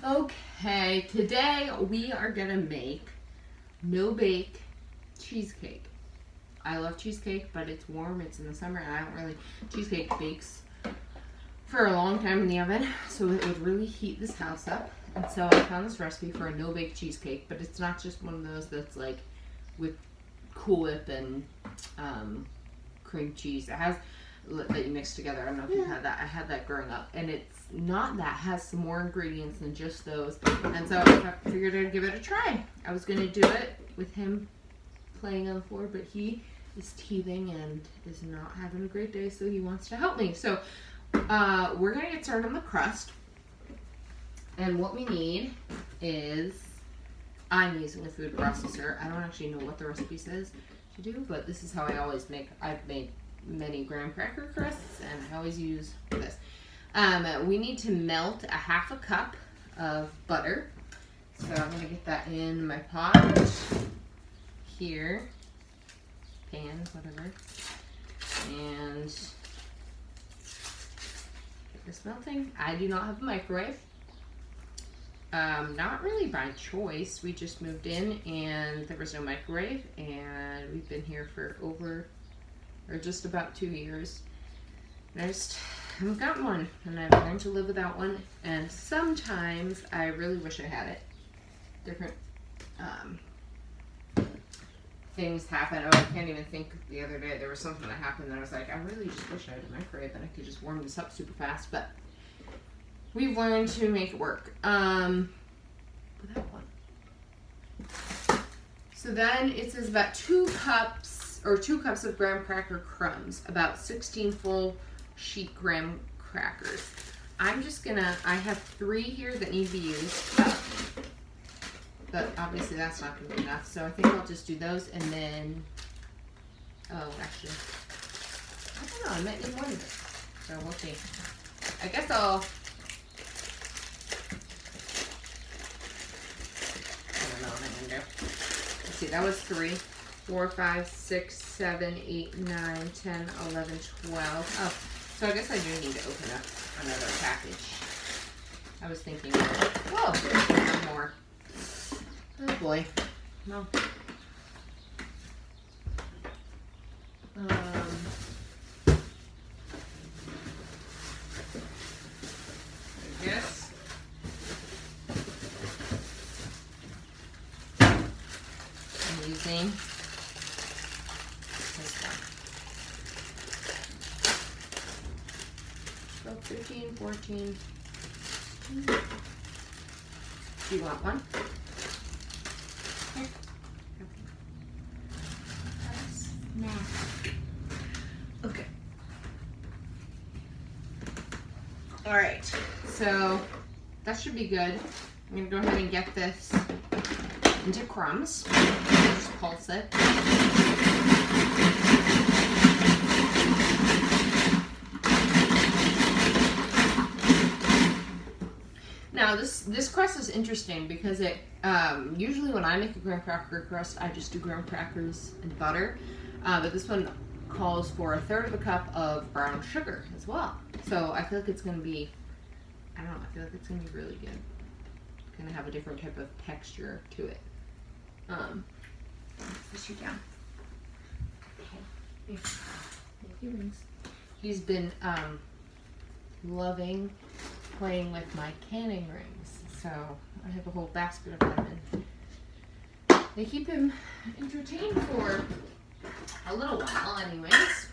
Okay, today we are gonna make no bake cheesecake. I love cheesecake, but it's warm, it's in the summer, and I don't really, cheesecake bakes for a long time in the oven, so it would really heat this house up. And so I found this recipe for a no bake cheesecake, but it's not just one of those that's like with Cool Whip and cream cheese. It has that you mix together. I don't know if you had that. I had that growing up, and it's not that. It has some more ingredients than just those. And so I figured I'd give it a try. I was gonna do it with him playing on the floor, but he is teething and is not having a great day, so he wants to help me. So we're gonna get started on the crust, and what we need is, I'm using a food processor. I don't actually know what the recipe says to do, but this is how I always make. I've made many graham cracker crusts, and I always use this. We need to melt a half a cup of butter. So I'm gonna get that in my pot here, pan, whatever, and get this melting. I do not have a microwave. Not really by choice. We just moved in and there was no microwave, and we've been here for just about 2 years. And I just haven't gotten one, and I've learned to live without one, and sometimes I really wish I had it. Different things happen. Oh, I can't even think. The other day there was something that happened that I was like, I really just wish I had a microwave and I could just warm this up super fast, but we've learned to make it work without one. So then it says about 2 cups of graham cracker crumbs, about 16 full sheet graham crackers. I'm just gonna, I have 3 here that need to be used up, but obviously that's not gonna be enough, so I think I'll just do those, and then, oh, actually, I don't know, I might need more of it, so we'll see. I guess I don't know what I'm gonna do. Let's see, that was 3, 4, 5, 6, 7, 8, 9, 10, 11, 12. Oh, so I guess I do need to open up another package. I was thinking, whoa, one more. Oh boy. No. I guess. I'm using this one. 12, 13, 14. Do you want one? Here. Okay. All right. So that should be good. I'm gonna go ahead and get this into crumbs. Just pulse it. Now this crust is interesting because it usually when I make a graham cracker crust, I just do graham crackers and butter, but this one calls for 1/3 cup of brown sugar as well. So I feel like it's gonna be, I don't know, I feel like it's gonna be really good. It's gonna have a different type of texture to it. Push you down. Okay. He's been loving playing with my canning rings, so I have a whole basket of them, and they keep him entertained for a little while anyways.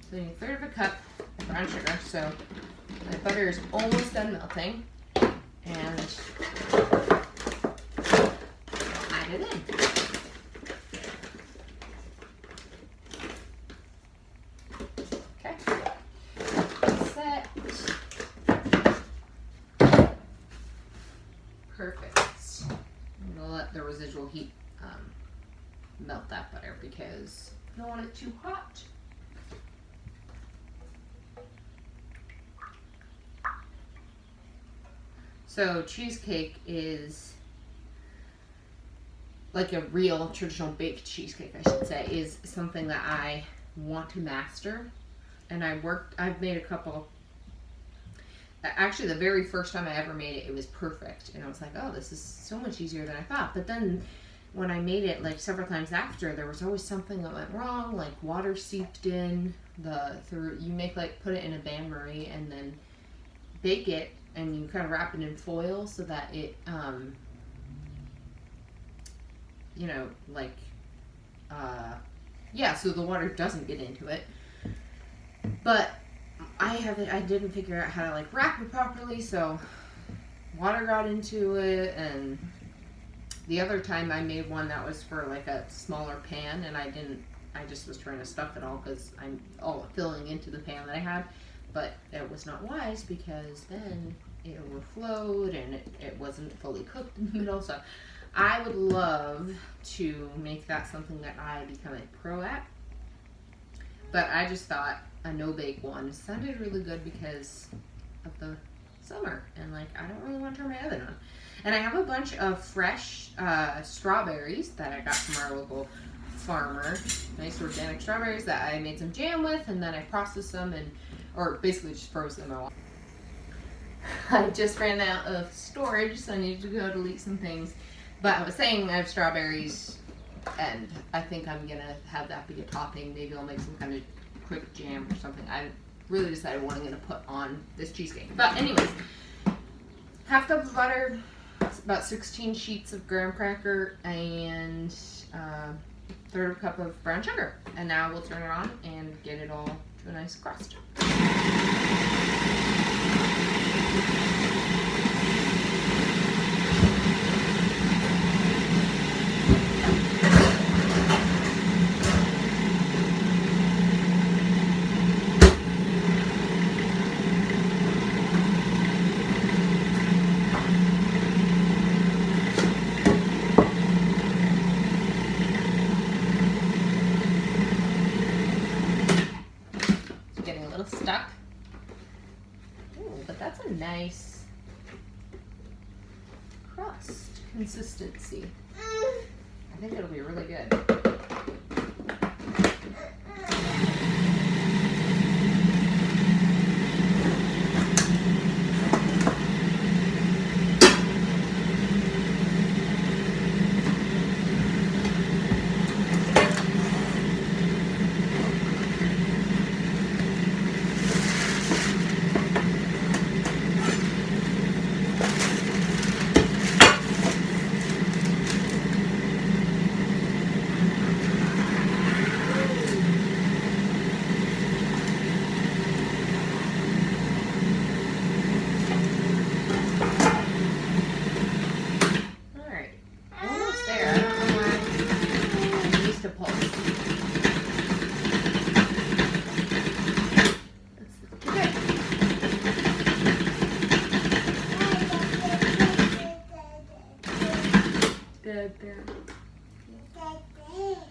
So you need 1/3 cup of brown sugar. So my butter is almost done melting, and I'll add it in. Okay. Set. Perfect. I'm gonna let the residual heat melt that butter because I don't want it too hot. So cheesecake is like a real traditional baked cheesecake, I should say, is something that I want to master. And I've made a couple actually the very first time I ever made it, it was perfect. And I was like, oh, this is so much easier than I thought. But then when I made it like several times after, there was always something that went wrong, like water seeped in you make like put it in a bain-marie and then bake it, and you kind of wrap it in foil so that it you know, like yeah, so the water doesn't get into it. But I didn't figure out how to like wrap it properly, so water got into it. And the other time I made one that was for like a smaller pan, and I just was trying to stuff it all because I'm all filling into the pan that I had, but it was not wise because then it overflowed and it wasn't fully cooked in the middle. So I would love to make that something that I become a pro at, but I just thought a no-bake one sounded really good because of the summer, and like I don't really want to turn my oven on. And I have a bunch of fresh strawberries that I got from our local farmer, nice organic strawberries that I made some jam with, and then I processed them or basically just froze them all. I just ran out of storage, so I needed to go delete some things. But I was saying I have strawberries, and I think I'm gonna have that be a topping. Maybe I'll make some kind of quick jam or something. I really decided what I'm gonna put on this cheesecake. But anyways, half cup of butter, about 16 sheets of graham cracker, and third cup of brown sugar. And now we'll turn it on and get it all to a nice crust. Stuck. Ooh, but that's a nice crust consistency. I think it'll be really good.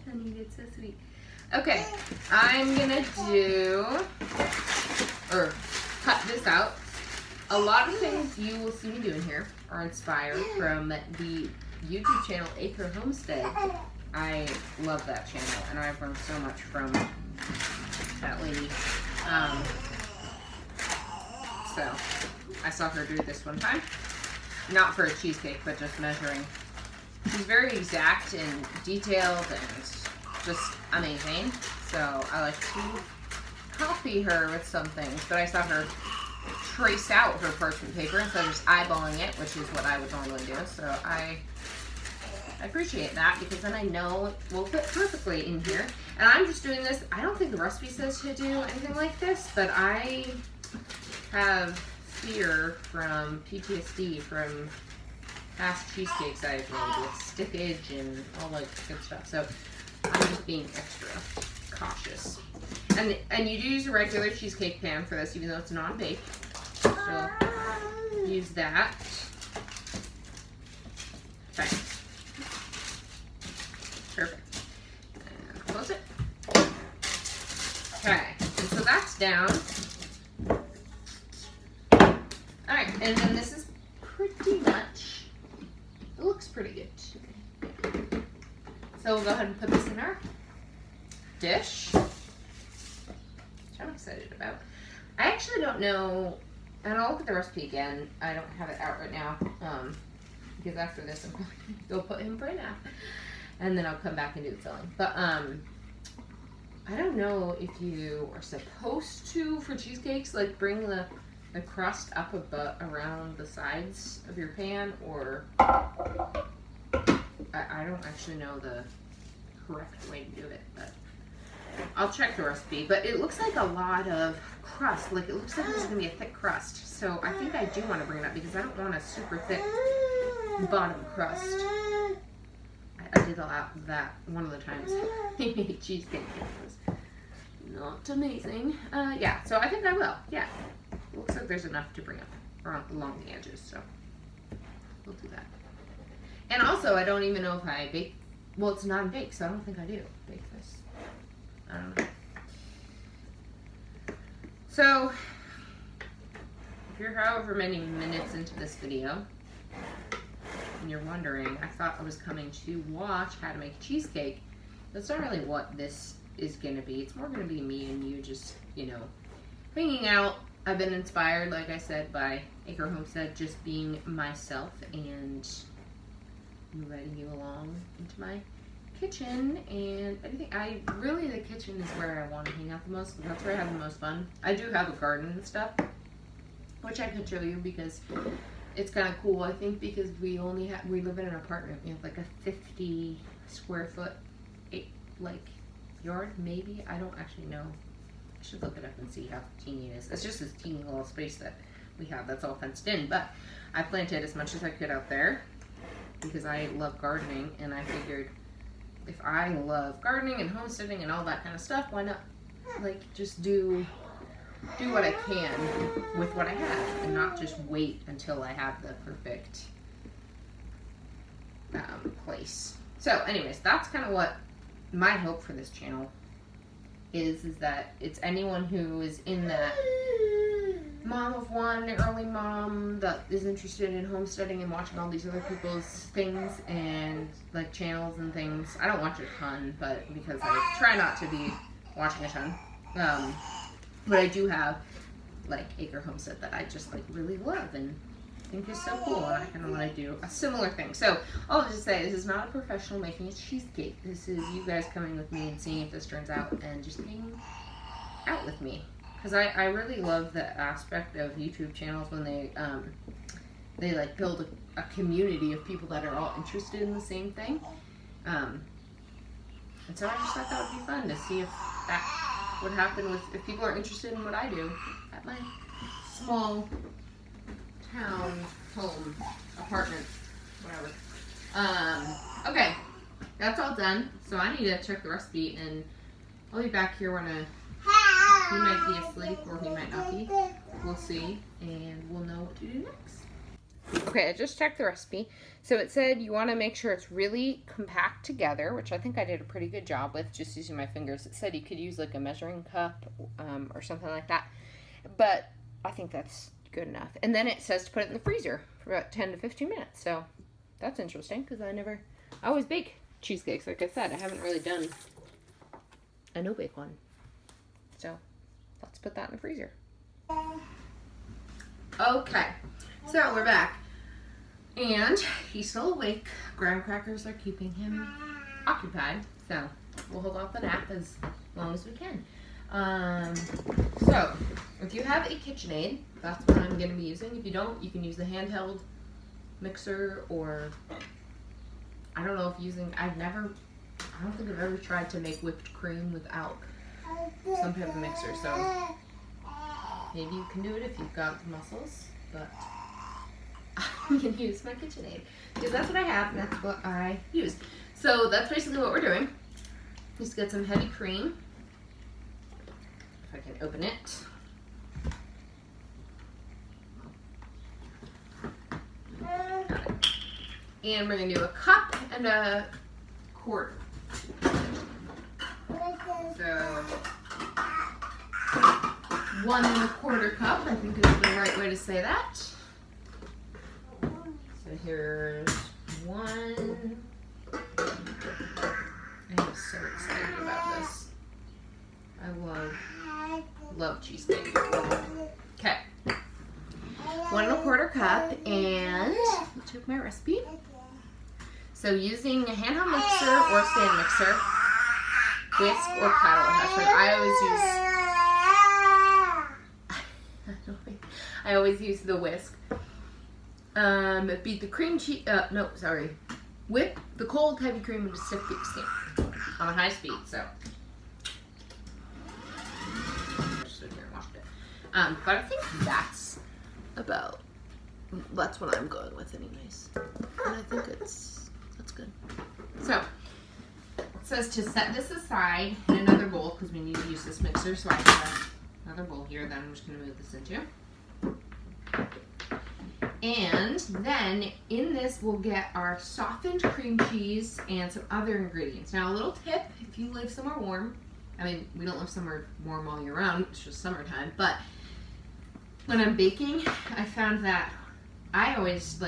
Honey, it's so sweet. Okay, I'm gonna cut this out. A lot of things you will see me doing here are inspired from the YouTube channel Acre Homestead. I love that channel, and I've learned so much from that lady. So I saw her do this one time, not for a cheesecake, but just measuring. She's very exact and detailed and just amazing. So I like to copy her with some things, but I saw her trace out her parchment paper instead of just eyeballing it, which is what I would normally do. So I appreciate that because then I know it will fit perfectly in here. And I'm just doing this. I don't think the recipe says to do anything like this, but I have fear from PTSD from past cheesecakes I've made with stickage and all that good stuff. So I'm just being extra cautious. And you do use a regular cheesecake pan for this, even though it's non-baked. So use that. Okay. Perfect. And close it. Okay. And so that's down. Alright, and then this is pretty much, it looks pretty good to me. So we'll go ahead and put this in our dish, which I'm excited about. I actually don't know And I'll look at the recipe again. I don't have it out right now, because after this I'm probably going to go put him for a nap. And then I'll come back and do the filling. But I don't know if you are supposed to, for cheesecakes, like bring the crust up around the sides of your pan, or I don't actually know the correct way to do it, but I'll check the recipe. But it looks like a lot of crust. Like, it looks like there's gonna be a thick crust. So I think I do want to bring it up because I don't want a super thick bottom crust. I did that one of the times I made cheesecake. It was not amazing. Yeah, so I think I will. Yeah, looks like there's enough to bring up along the edges, so we'll do that. And also, I don't even know if I bake. Well, it's non-baked, so I don't think I do bake this. I don't know. So, if you're however many minutes into this video, and you're wondering, I thought I was coming to watch how to make a cheesecake. That's not really what this is going to be. It's more going to be me and you just, you know, hanging out. I've been inspired, like I said, by Acre Homestead, just being myself and inviting you along into my kitchen. And the kitchen is where I want to hang out the most, because that's where I have the most fun. I do have a garden and stuff, which I could show you because it's kind of cool, I think, because we live in an apartment. We have like a 50 square foot, yard, maybe. I don't actually know. I should look it up and see how teeny it is. It's just this teeny little space that we have that's all fenced in. But I planted as much as I could out there because I love gardening, and I figured if I love gardening and homesteading and all that kind of stuff, why not just do what I can with what I have, and not just wait until I have the perfect place. So anyways, that's kind of what my hope for this channel is that it's anyone who is in that mom of one, early mom, that is interested in homesteading and watching all these other people's things and like channels and things. I don't watch a ton, but because I try not to be watching a ton. But I do have like Acre Homestead that I just like really love and think is so cool, and I kind of want to do a similar thing. So I'll just say, this is not a professional making a cheesecake. This is you guys coming with me and seeing if this turns out and just hanging out with me. Because I really love the aspect of YouTube channels when they like build a community of people that are all interested in the same thing. And so I just thought that would be fun to see if that would happen if people are interested in what I do at my small town, home, apartment, whatever. Okay, that's all done. So I need to check the recipe, and I'll be back here when he might be asleep or he might not be. We'll see, and we'll know what to do next. Okay, I just checked the recipe. So it said you want to make sure it's really compact together, which I think I did a pretty good job with just using my fingers. It said you could use like a measuring cup or something like that, but I think that's good enough. And then it says to put it in the freezer for about 10 to 15 minutes. So that's interesting because I always bake cheesecakes. Like I said, I haven't really done a no-bake one. So let's put that in the freezer. Okay, so we're back. And he's still awake. Graham crackers are keeping him occupied. So we'll hold off the nap as long as we can. So if you have a KitchenAid, that's what I'm going to be using. If you don't, you can use the handheld mixer, or I don't know if I don't think I've ever tried to make whipped cream without some type of mixer. So maybe you can do it if you've got the muscles, but I'm going to use my KitchenAid because that's what I have and that's what I use. So that's basically what we're doing. Just get some heavy cream. If I can open it. Got it. And we're going to do a cup and a quarter. So 1 1/4 cup, I think is the right way to say that. So here's 1. I am so excited about this. I love cheesecake. Okay. 1 1/4 cup, and I'll check my recipe. So using a handheld mixer or stand mixer, whisk or paddle. I always use the whisk. Beat the cream cheese. Whip the cold heavy cream into stiff beak steam. I'm on high speed, so. Just stood here and watched it. But I think that's what I'm going with, anyways. And I think that's good. So it says to set this aside in another bowl because we need to use this mixer. So I have another bowl here that I'm just going to move this into. And then in this we'll get our softened cream cheese and some other ingredients. Now a little tip, if you live somewhere warm, I mean we don't live somewhere warm all year round, it's just summertime, but when I'm baking, I found that I always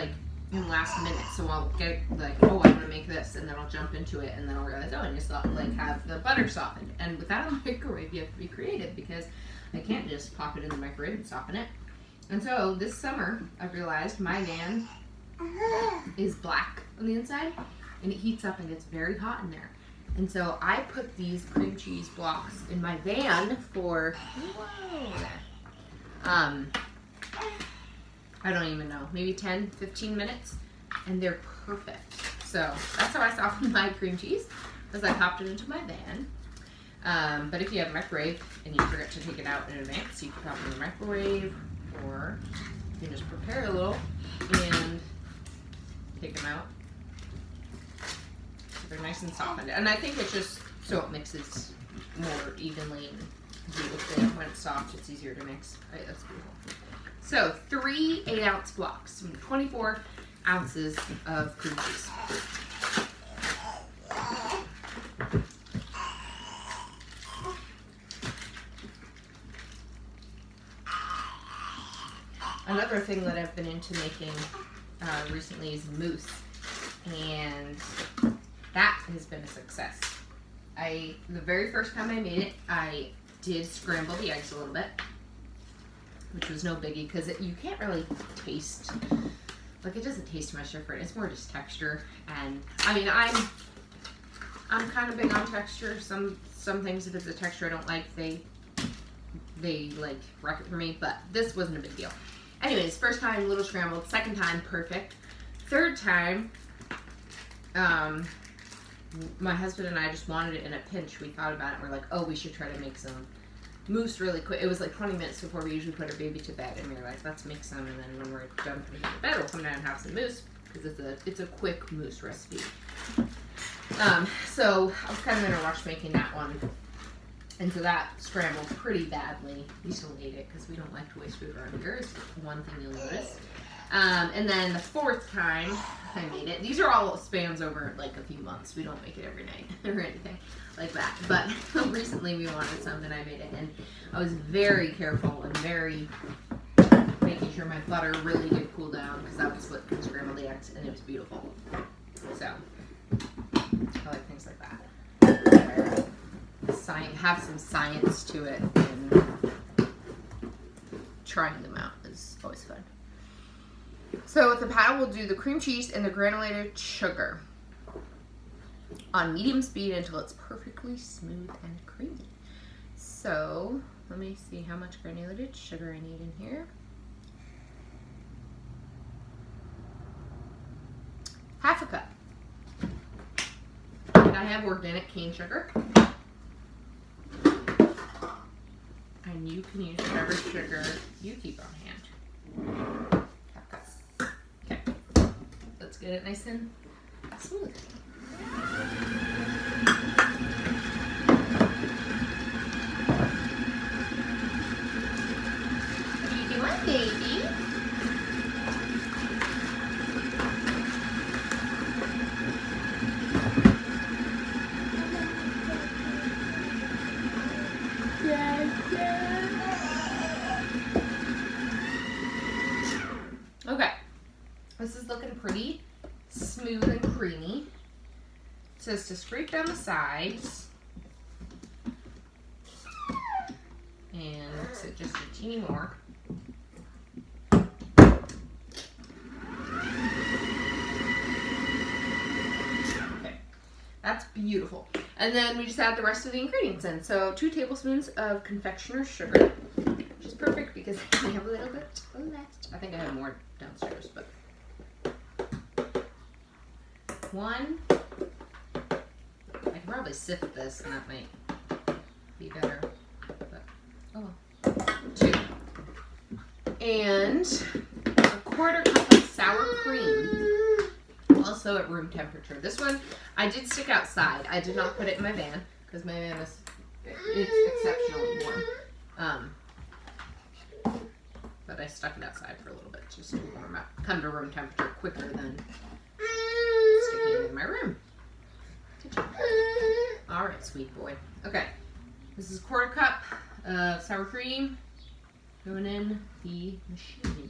in last minute, so I'll get oh, I want to make this, and then I'll jump into it, and then I'll realize, oh, I just have the butter softened. And without a microwave, you have to be creative because I can't just pop it in the microwave and soften it. And so this summer, I've realized my van is black on the inside, and it heats up and gets very hot in there. And so I put these cream cheese blocks in my van for, I don't even know, maybe 10, 15 minutes, and they're perfect. So that's how I softened my cream cheese, because I popped it into my van. But if you have a microwave and you forget to take it out in advance, you can pop it in the microwave, or you can just prepare a little and take them out. So they're nice and softened. And I think it's just so it mixes more evenly and beautifully. When it's soft, it's easier to mix. All right, that's beautiful. So 3 8-ounce blocks, 24 ounces of cream cheese. Another thing that I've been into making recently is mousse, and that has been a success. The very first time I made it, I did scramble the eggs a little bit, which was no biggie because you can't really taste, it doesn't taste much different. It's more just texture, and I mean I'm kind of big on texture. Some things, if it's a texture I don't like, they wreck it for me, but this wasn't a big deal. Anyways, first time, little scrambled. Second time, perfect. Third time, my husband and I just wanted it in a pinch. We thought about it. We're like, oh, we should try to make some mousse really quick. It was 20 minutes before we usually put our baby to bed, and we were like, let's make some, and then when we're done putting her to bed, we'll come down and have some mousse, because it's a quick mousse recipe. So I was kind of in a rush making that one. And so that scrambled pretty badly. We still ate it because we don't like to waste food around here, is one thing you'll notice. And then the fourth time I made it, these are all spans over a few months. We don't make it every night or anything like that. But recently we wanted some and I made it. And I was very careful and very making sure my butter really did cool down, because that was what can scramble the eggs, and it was beautiful. So I like things like that. Have some science to it, and trying them out is always fun. So with the paddle, we'll do the cream cheese and the granulated sugar on medium speed until it's perfectly smooth and creamy. So let me see how much granulated sugar I need in here. Half a cup. And I have organic cane sugar. And you can use whatever sugar you keep on hand. Okay. Let's get it nice and smooth. What are you doing, baby? Okay, this is looking pretty smooth and creamy. It says to scrape down the sides and mix it just a teeny more. That's beautiful. And then we just add the rest of the ingredients in. So 2 tablespoons of confectioner's sugar, which is perfect because we have a little bit left. I think I have more downstairs, but 1. I can probably sift this and that might be better. But, oh well. 2. And a 1/4 cup of sour cream, also at room temperature. This one I did stick outside. I did not put it in my van because my van is exceptionally warm. But I stuck it outside for a little bit just to warm up, come to room temperature quicker than sticking it in my room. All right, sweet boy. Okay, this is a 1/4 cup of sour cream going in the machine.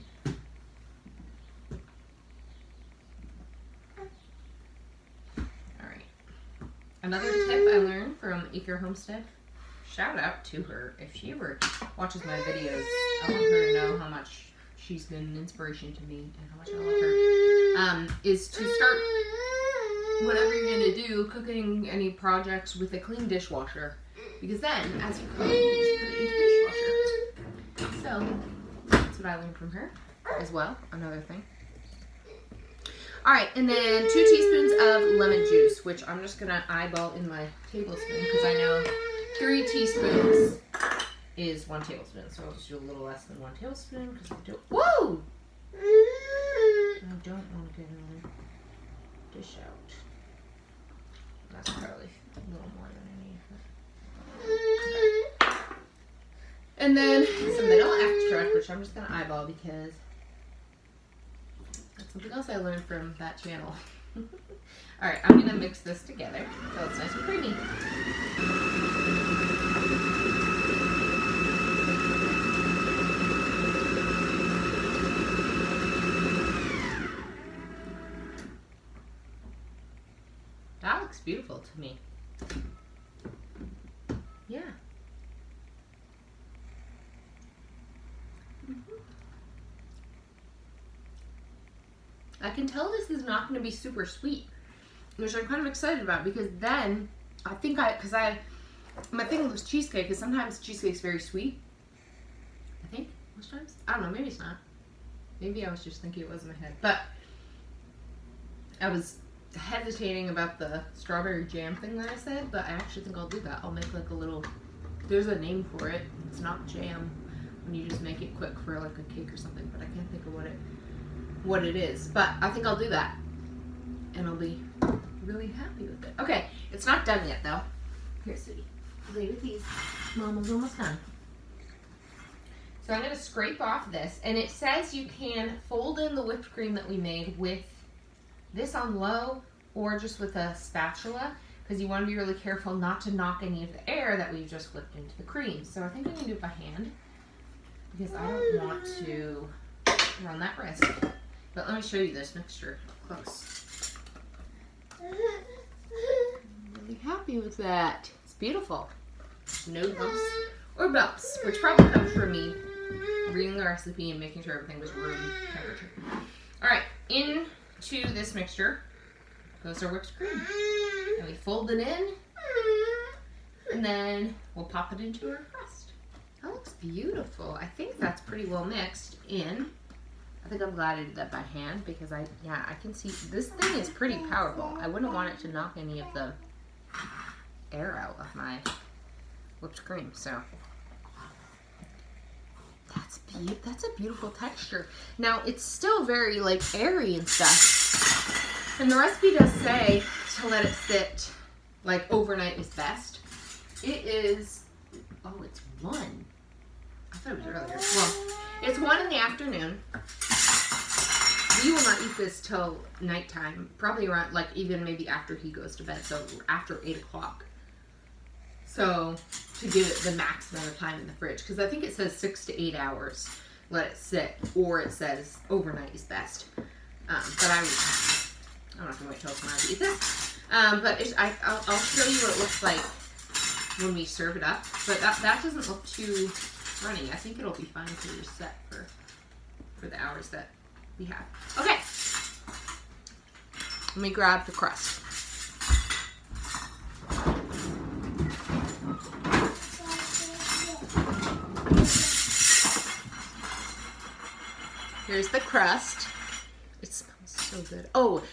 All right. Another tip I learned from Acre Homestead. Shout out to her. If she ever watches my videos, I want her to know how much she's been an inspiration to me and how much I love her. Is to start whatever you're gonna do, cooking any projects with a clean dishwasher, because then as you cook, you can just put it into the dishwasher. So that's what I learned from her as well. Another thing. All right, and then 2 teaspoons of lemon juice, which I'm just gonna eyeball in my tablespoon because I know 3 teaspoons is 1 tablespoon, so I'll just do a little less than 1 tablespoon because I don't. Whoa! I don't want to get another dish out. That's probably a little more than I need. Okay. And then some vanilla extract, which I'm just gonna eyeball because that's something else I learned from that channel. All right, I'm gonna mix this together so it's nice and creamy. That looks beautiful to me. Yeah. I can tell this is not going to be super sweet, which I'm kind of excited about because then I think my thing with cheesecake is sometimes cheesecake's very sweet. I think most times. I don't know. Maybe it's not. Maybe I was just thinking it was in my head, but I was hesitating about the strawberry jam thing that I said, but I actually think I'll do that. I'll make like a little, there's a name for it. It's not jam when you just make it quick for like a cake or something, but I can't think of what it is. But I think I'll do that and I'll be really happy with it. Okay, it's not done yet though. Here, sweetie, play with these. Mama's almost done. So I'm going to scrape off this, and it says you can fold in the whipped cream that we made with this on low or just with a spatula, because you want to be really careful not to knock any of the air that we've just whipped into the cream. So I think I'm going to do it by hand because I don't want to run that risk. But let me show you this mixture close. I'm really happy with that. It's beautiful. No bumps or bumps, which probably comes from me reading the recipe and making sure everything was room temperature. All right, into this mixture goes our whipped cream. And we fold it in, and then we'll pop it into our crust. That looks beautiful. I think that's pretty well mixed in. I think I'm glad I did that by hand because I can see this thing is pretty powerful. I wouldn't want it to knock any of the air out of my whipped cream. So that's a beautiful texture. Now it's still very like airy and stuff. And the recipe does say to let it sit like overnight is best. It is, oh, it's 1. I thought it was earlier. Well, it's 1 in the afternoon. We will not eat this till nighttime, probably around, like, even maybe after he goes to bed, so after 8 o'clock. So, to give it the max amount of time in the fridge, because I think it says 6 to 8 hours, let it sit, or it says overnight is best. But I'm not going to wait till tomorrow to eat this. But I'll show you what it looks like when we serve it up. But that doesn't look too runny. I think it'll be fine to just set for the hours that we have. Okay. Let me grab the crust. Here's the crust. It smells so good. Oh,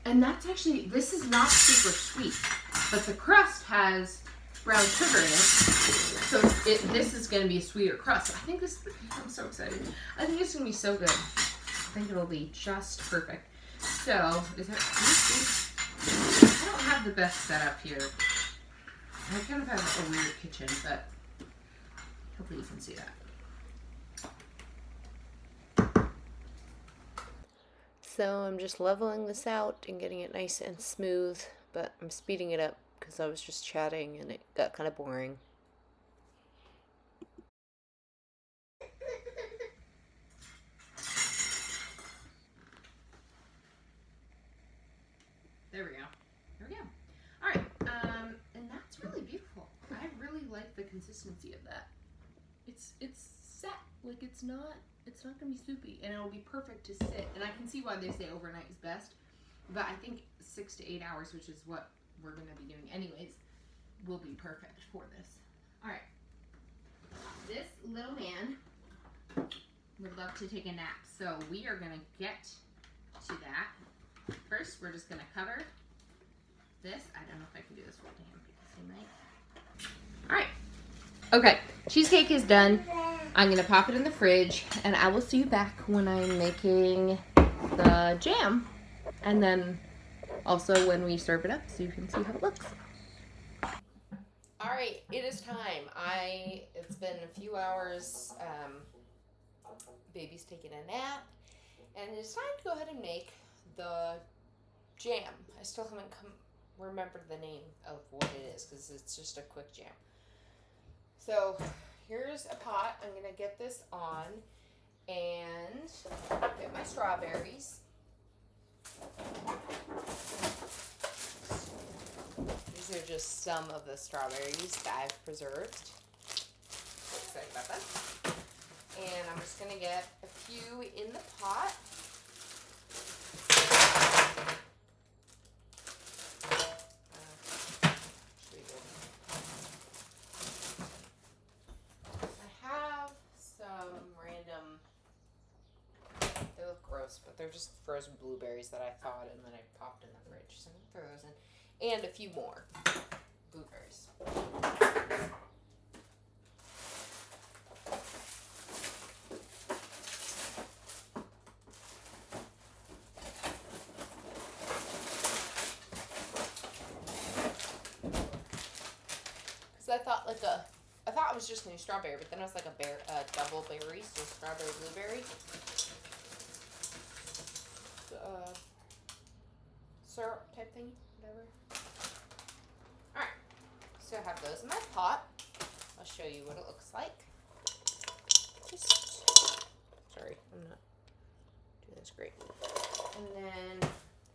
and that's actually, this is not super sweet, but the crust has brown sugar in it. So this is going to be a sweeter crust. I think this, I'm so excited. I think it's going to be so good. I think it'll be just perfect. So, is that, I don't have the best setup here. I kind of have a weird kitchen, but hopefully you can see that. So I'm just leveling this out and getting it nice and smooth, but I'm speeding it up because I was just chatting and it got kind of boring. There we go. There we go. All right, and that's really beautiful. I really like the consistency of that. It's set. Like it's not gonna be soupy, and it'll be perfect to sit. And I can see why they say overnight is best, but I think 6 to 8 hours, which is what we're gonna be doing anyways, will be perfect for this. All right, this little man would love to take a nap, so we are gonna get to that. First, we're just gonna cover this. I don't know if I can do this with him because he might. All right. Okay, cheesecake is done. I'm gonna pop it in the fridge, and I will see you back when I'm making the jam, and then also when we serve it up, so you can see how it looks. All right, it is time. It's been a few hours. Baby's taking a nap, and it's time to go ahead and make the jam. I still haven't remembered the name of what it is because it's just a quick jam. So here's a pot. I'm gonna get this on and get my strawberries. These are just some of the strawberries that I've preserved. So excited about that. And I'm just gonna get a few in the pot. But they're just frozen blueberries that I thawed and then I popped in the fridge. So I'm gonna throw those in. And a few more blueberries. Because I thought it was just new strawberry, but then it was like a double berry, so strawberry blueberry. Syrup type thing, whatever. Alright, so I have those in my pot. I'll show you what it looks like. Sorry, I'm not doing this great.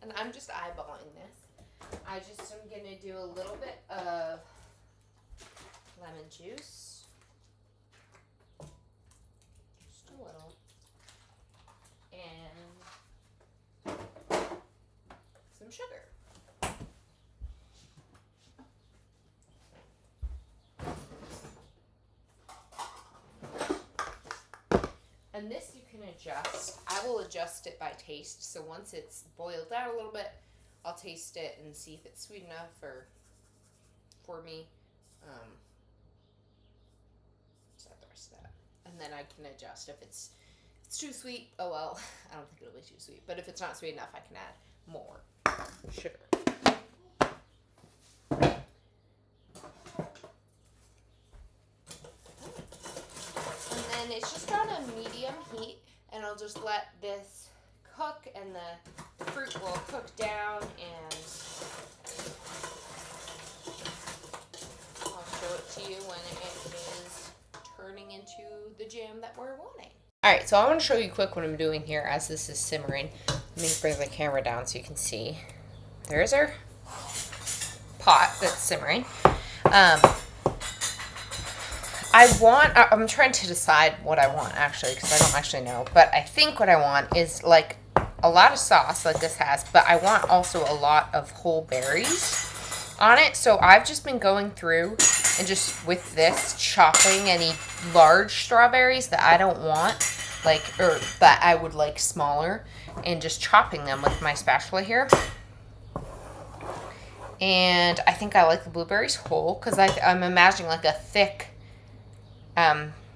And I'm just eyeballing this. I just am going to do a little bit of lemon juice. Just a little. And some sugar. And this you can adjust. I will adjust it by taste. So once it's boiled down a little bit, I'll taste it and see if it's sweet enough for me. Just add the rest of that. And then I can adjust if it's too sweet. Oh well, I don't think it'll be too sweet. But if it's not sweet enough, I can add more sugar. And then it's just on a medium heat, and I'll just let this cook, and the fruit will cook down, and I'll show it to you when it is turning into the jam that we're wanting. Alright, so I want to show you quick what I'm doing here as this is simmering. Let me bring the camera down so you can see. There's our pot that's simmering. I'm trying to decide what I want actually, because I don't actually know. But I think what I want is like a lot of sauce like this has, but I want also a lot of whole berries on it. So I've just been going through and just with this chopping any large strawberries that I don't want like, or that I would like smaller, and just chopping them with my spatula here. And I think I like the blueberries whole because I'm imagining like a thick,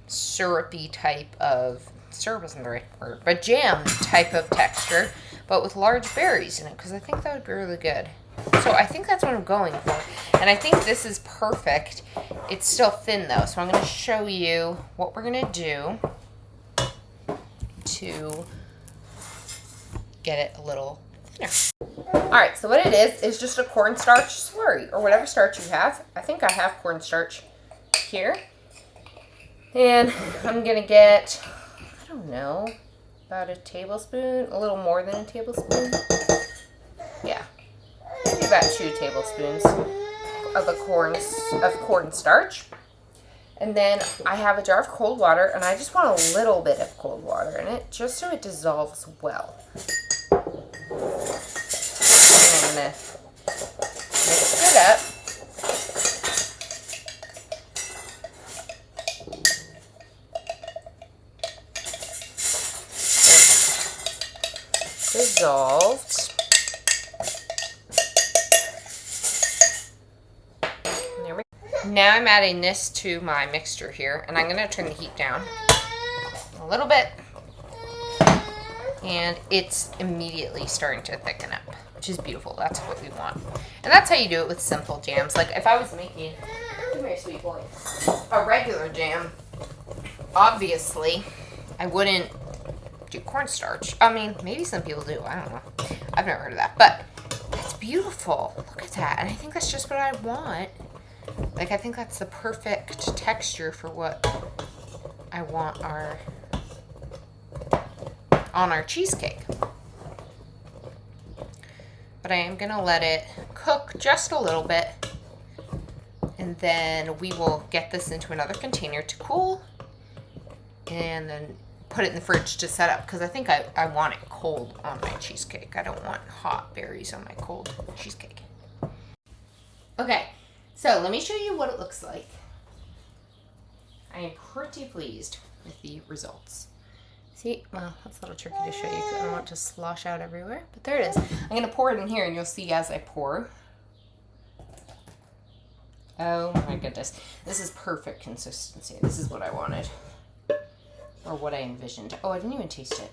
syrupy type of, syrup isn't the right word, but jam type of texture, but with large berries in it because I think that would be really good. So I think that's what I'm going for. And I think this is perfect. It's still thin though, so I'm going to show you what we're going to do to get it a little thinner. Alright, so what it is just a cornstarch slurry, or whatever starch you have. I think I have cornstarch here. And I'm going to get, I don't know, about a tablespoon, a little more than a tablespoon. Yeah, maybe about 2 tablespoons of cornstarch. And then I have a jar of cold water, and I just want a little bit of cold water in it, just so it dissolves well. And I'm going to mix it up. Dissolved. There we go. Now I'm adding this to my mixture here, and I'm going to turn the heat down a little bit. And it's immediately starting to thicken up, which is beautiful. That's what we want. And that's how you do it with simple jams. Like if I was making, come here, sweet boy, a regular jam, obviously I wouldn't do cornstarch. I mean, maybe some people do. I don't know. I've never heard of that. But that's beautiful. Look at that. And I think that's just what I want. Like, I think that's the perfect texture for what I want on our cheesecake. But I am going to let it cook just a little bit. And then we will get this into another container to cool. And then put it in the fridge to set up because I think I want it cold on my cheesecake. I don't want hot berries on my cold cheesecake. Okay, so let me show you what it looks like. I am pretty pleased with the results. See, well, that's a little tricky to show you because I don't want it to slosh out everywhere, but there it is. I'm going to pour it in here and you'll see as I pour. Oh my goodness. This is perfect consistency. This is what I wanted. Or what I envisioned. Oh, I didn't even taste it.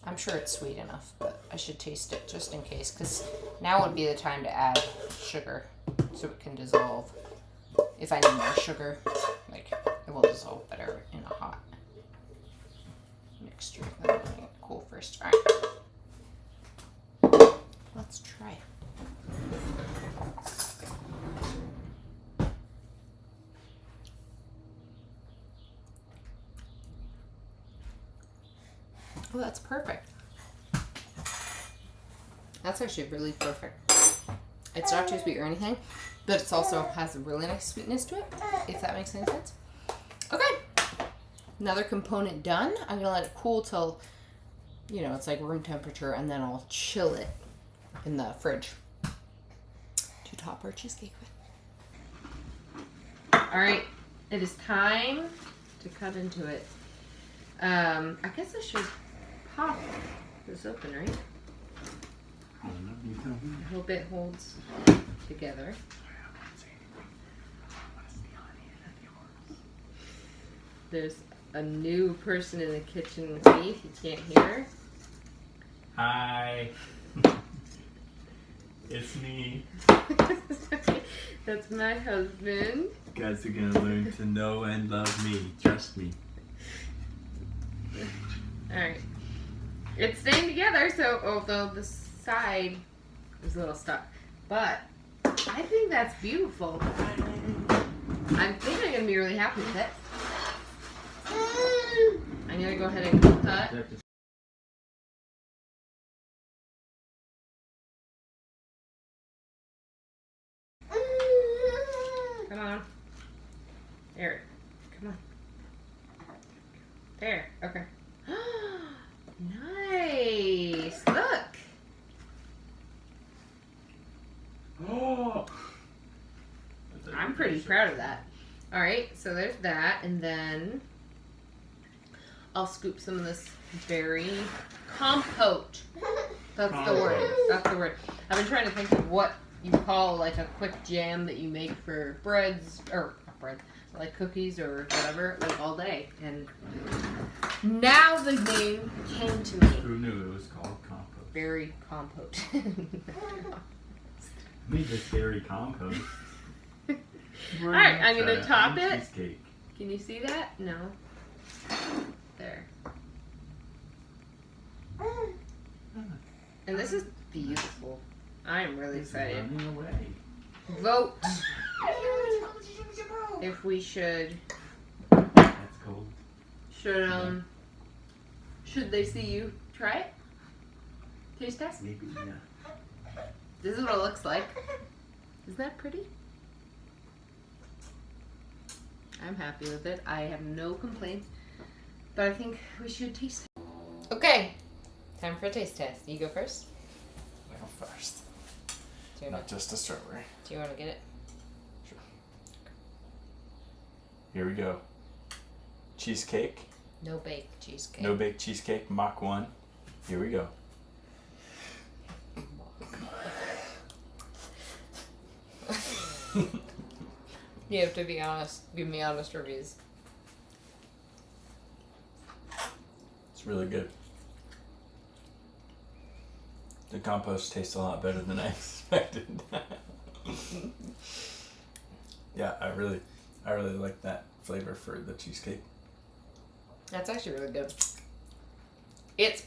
I'm sure it's sweet enough, but I should taste it just in case, because now would be the time to add sugar so it can dissolve. If I need more sugar, like, it will dissolve better in a hot mixture. Then I'm letting it cool first. All right. Let's try it. Oh, that's perfect. That's actually really perfect. It's not too sweet or anything, but it also has a really nice sweetness to it, if that makes any sense. Okay. Another component done. I'm going to let it cool till, you know, it's like room temperature, and then I'll chill it in the fridge to top our cheesecake with. All right. It is time to cut into it. I guess I should pop this open, right? I hope it holds together. There's a new person in the kitchen with me, if you can't hear. Hi. It's me. That's my husband. You guys are gonna learn to know and love me. Trust me. Alright. It's staying together, so although the side is a little stuck. But I think that's beautiful. I think I'm gonna be really happy with it. I'm gonna go ahead and cut. Come on. There. Come on. There. Okay. Nice. Look. Oh. I'm pretty proud of that. All right. So there's that. And then I'll scoop some of this berry compote. That's the word. That's the word. I've been trying to think of what you call like a quick jam that you make for breads, or not bread, like cookies or whatever, like all day. And now the name came to me. Who knew it was called compost? Berry compote. Leave this berry compost. Alright, I'm gonna top it. Cheesecake. Can you see that? No. There. And this is beautiful. I am really It's excited. running away. Vote if we should That's cold. should they see you try it? Taste test? Maybe, yeah. This is what it looks like. Isn't that pretty? I'm happy with it. I have no complaints. But I think we should taste it. Okay, time for a taste test. You go first. I go first. Do you, Not just a strawberry. do you want to get it? Sure. Here we go. Cheesecake. No bake cheesecake. No Bake Cheesecake, Mach 1. Here we go. You have to be honest. Give me honest reviews. It's really good. The compost tastes a lot better than I expected. Yeah, I really like that flavor for the cheesecake. That's actually really good. It's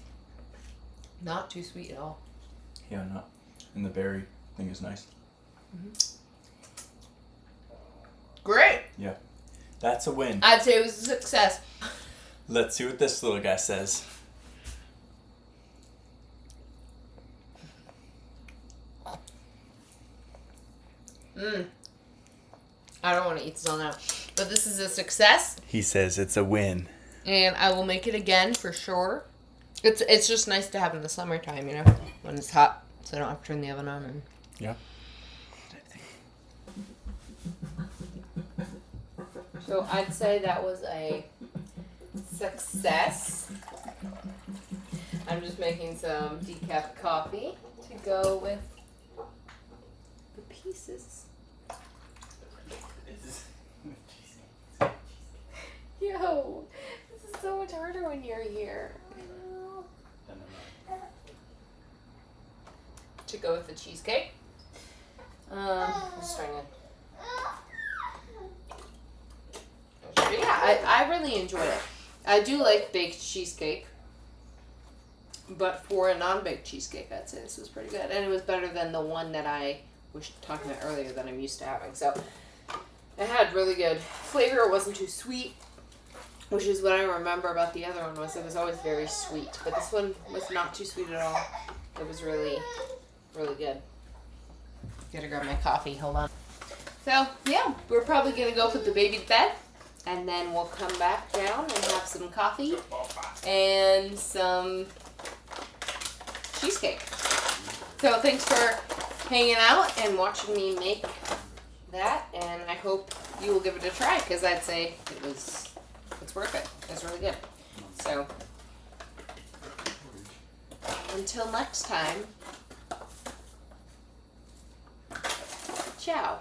not too sweet at all. Yeah, no. And the berry thing is nice. Great. That's a win. I'd say it was a success. Let's see what this little guy says. I don't want to eat this all now, but this is a success, He says it's a win. and I will make it again for sure. It's just nice to have in the summertime, you know, when it's hot, so I don't have to turn the oven on. And Yeah. so I'd say that was a success. I'm just making some decaf coffee to go with the pieces. Yo, this is so much harder when you're here. To go with the cheesecake. Just trying to. But yeah, I really enjoyed it. I do like baked cheesecake, but for a non-baked cheesecake, I'd say this was pretty good, and it was better than the one that I was talking about earlier that I'm used to having. So it had really good flavor. It wasn't too sweet, which is what I remember about the other one was it was always very sweet, but this one was not too sweet at all. It was really, really good. Gotta grab my coffee. Hold on. So yeah, we're probably gonna go put the baby to bed, and then we'll come back down and have some coffee and some cheesecake. So thanks for hanging out and watching me make that, and I hope you will give it a try, because I'd say it's worth it. It's really good. So until next time, ciao.